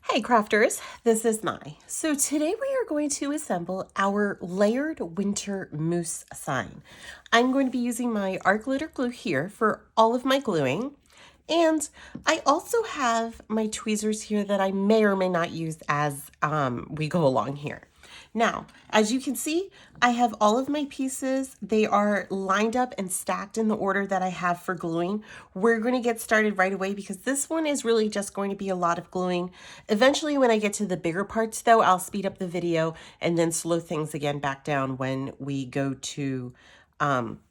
Hey crafters, this is Mai. So today we are going to assemble our layered winter moose sign. I'm going to be using my art glitter glue here for all of my gluing. And I also have my tweezers here that I may or may not use as we go along here. Now, as you can see, I have all of my pieces. They are lined up and stacked in the order that I have for gluing. We're going to get started right away because this one is really just going to be a lot of gluing. Eventually, when I get to the bigger parts though, I'll speed up the video and then slow things again back down when we go to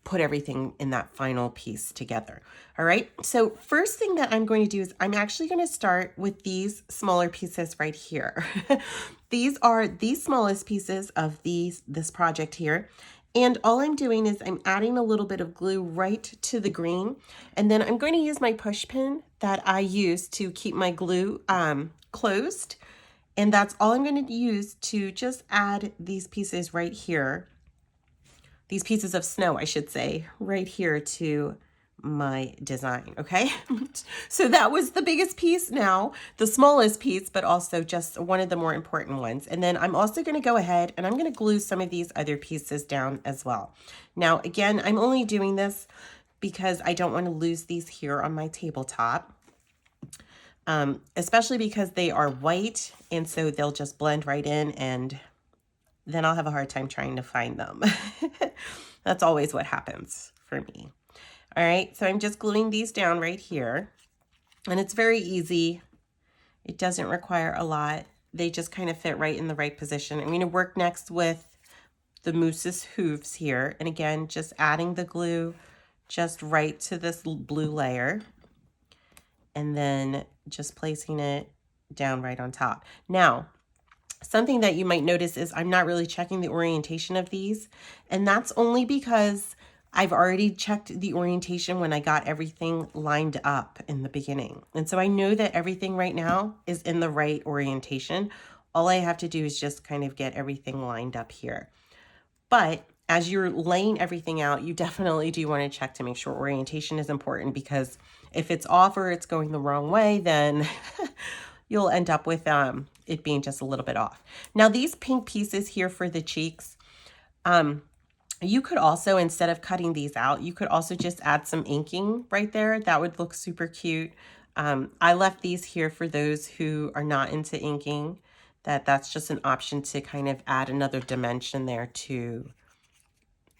put everything in that final piece together. All right, so first thing that I'm going to do is I'm actually going to start with these smaller pieces right here. These are the smallest pieces of this project here. And all I'm doing is I'm adding a little bit of glue right to the green. And then I'm going to use my push pin that I use to keep my glue closed. And that's all I'm going to use to just add these pieces right here. These pieces of snow, I should say, right here to my design, okay? So that was the biggest piece now, the smallest piece, but also just one of the more important ones. And then I'm also gonna go ahead and I'm gonna glue some of these other pieces down as well. Now, again, I'm only doing this because I don't wanna lose these here on my tabletop. Especially because they are white, and so they'll just blend right in and then I'll have a hard time trying to find them. That's always what happens for me. All right, so I'm just gluing these down right here. And it's very easy. It doesn't require a lot. They just kind of fit right in the right position. I'm going to work next with the moose's hooves here. And again, just adding the glue just right to this blue layer. And then just placing it down right on top. Now, something that you might notice is I'm not really checking the orientation of these, and that's only because I've already checked the orientation when I got everything lined up in the beginning. And so I know that everything right now is in the right orientation. All I have to do is just kind of get everything lined up here. But as you're laying everything out, you definitely do want to check to make sure orientation is important, because if it's off or it's going the wrong way, then you'll end up with it being just a little bit off. Now these pink pieces here for the cheeks, you could also, instead of cutting these out, you could also just add some inking right there. That would look super cute. I left these here for those who are not into inking. That's just an option to kind of add another dimension there to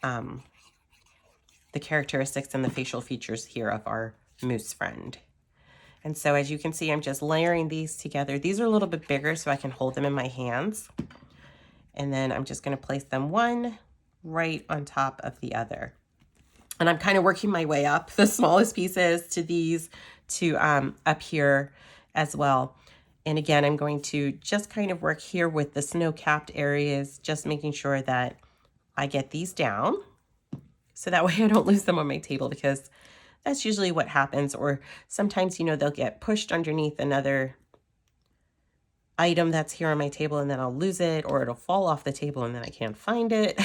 the characteristics and the facial features here of our moose friend. And so as you can see, I'm just layering these together. These are a little bit bigger so I can hold them in my hands. And then I'm just going to place them one right on top of the other. And I'm kind of working my way up, the smallest pieces to these to up here as well. And again, I'm going to just kind of work here with the snow-capped areas, just making sure that I get these down so that way I don't lose them on my table, because that's usually what happens. Or sometimes, you know, they'll get pushed underneath another item that's here on my table and then I'll lose it, or it'll fall off the table and then I can't find it.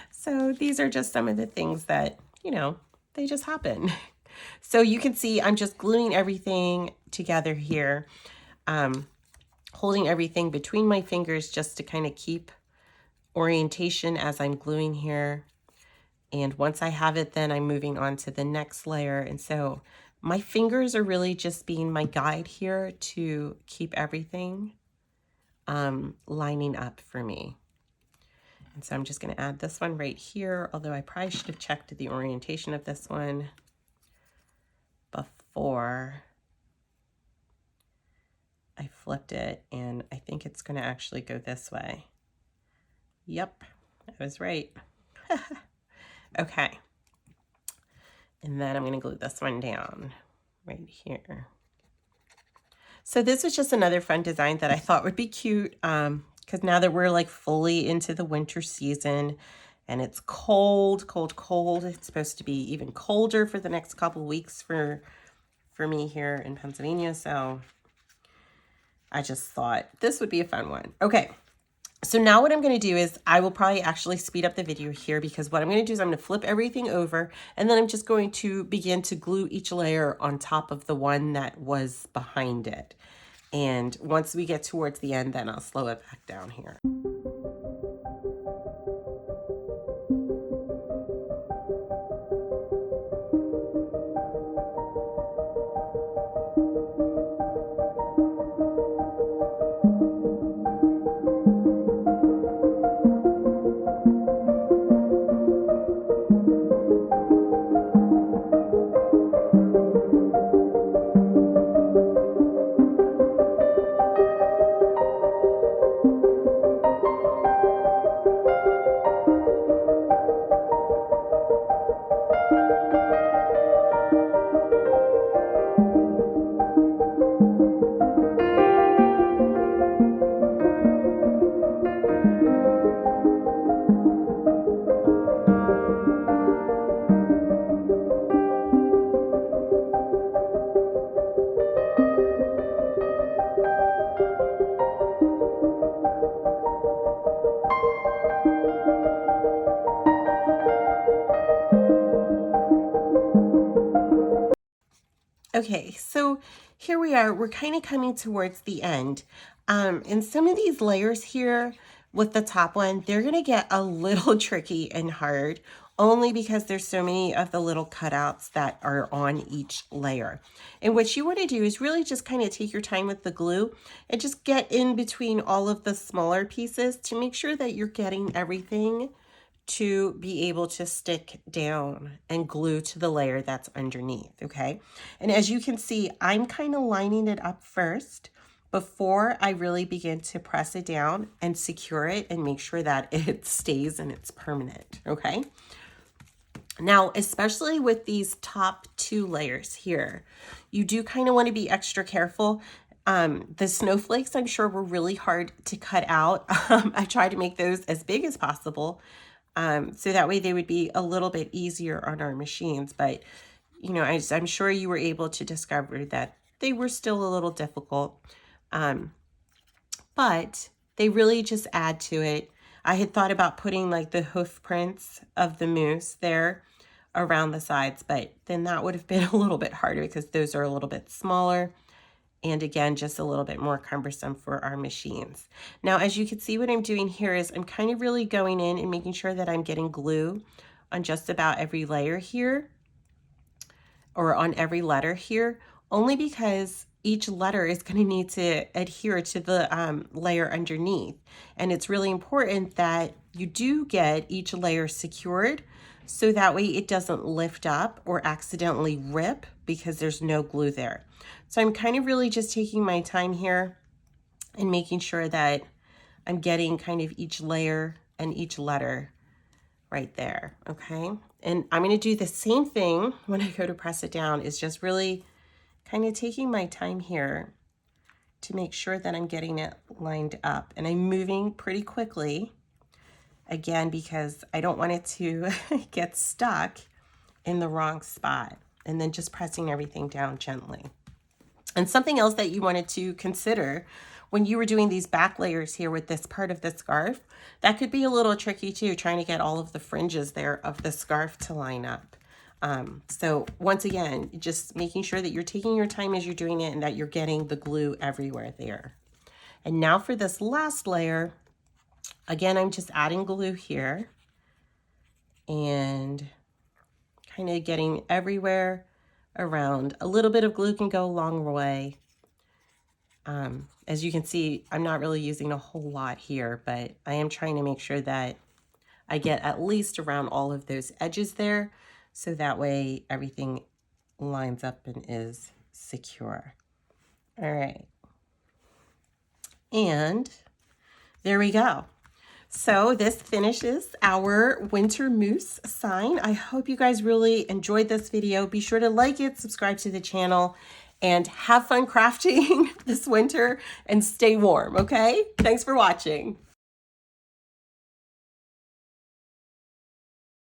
So these are just some of the things that, you know, they just happen. So you can see I'm just gluing everything together here, holding everything between my fingers just to kind of keep orientation as I'm gluing here. And once I have it, then I'm moving on to the next layer. And so my fingers are really just being my guide here to keep everything lining up for me. And so I'm just going to add this one right here, although I probably should have checked the orientation of this one before I flipped it. And I think it's going to actually go this way. Yep, I was right. Okay. And then I'm going to glue this one down right here. So this was just another fun design that I thought would be cute, because now that we're like fully into the winter season and it's cold, cold, cold. It's supposed to be even colder for the next couple of weeks for me here in Pennsylvania. So I just thought this would be a fun one. Okay. So now what I'm going to do is I will probably actually speed up the video here, because what I'm going to do is I'm going to flip everything over, and then I'm just going to begin to glue each layer on top of the one that was behind it. And once we get towards the end, then I'll slow it back down here. Okay, so here we are. We're kind of coming towards the end. And some of these layers here with the top one, they're going to get a little tricky and hard only because there's so many of the little cutouts that are on each layer. And what you want to do is really just kind of take your time with the glue and just get in between all of the smaller pieces to make sure that you're getting everything to be able to stick down and glue to the layer that's underneath, okay? And as you can see, I'm kind of lining it up first before I really begin to press it down and secure it and make sure that it stays and it's permanent, okay? Now, especially with these top two layers here, you do kind of want to be extra careful. The snowflakes, I'm sure, were really hard to cut out. I tried to make those as big as possible. So that way they would be a little bit easier on our machines. But, you know, I'm sure you were able to discover that they were still a little difficult. But they really just add to it. I had thought about putting like the hoof prints of the moose there around the sides, but then that would have been a little bit harder because those are a little bit smaller. And again, just a little bit more cumbersome for our machines. Now, as you can see, what I'm doing here is I'm kind of really going in and making sure that I'm getting glue on just about every layer here, or on every letter here, only because each letter is going to need to adhere to the layer underneath. And it's really important that you do get each layer secured so that way it doesn't lift up or accidentally rip because there's no glue there. So I'm kind of really just taking my time here and making sure that I'm getting kind of each layer and each letter right there, okay? And I'm gonna do the same thing when I go to press it down, is just really kind of taking my time here to make sure that I'm getting it lined up. And I'm moving pretty quickly, again, because I don't want it to get stuck in the wrong spot, and then just pressing everything down gently. And something else that you wanted to consider when you were doing these back layers here with this part of the scarf, that could be a little tricky too, trying to get all of the fringes there of the scarf to line up. So once again, just making sure that you're taking your time as you're doing it and that you're getting the glue everywhere there. And now for this last layer, again, I'm just adding glue here and kind of getting everywhere around. A little bit of glue can go a long way. As you can see, I'm not really using a whole lot here, but I am trying to make sure that I get at least around all of those edges there, so that way everything lines up and is secure. All right. And there we go. So this finishes our winter moose sign. I hope you guys really enjoyed this video. Be sure to like it, subscribe to the channel, and have fun crafting this winter and stay warm, okay? Thanks for watching.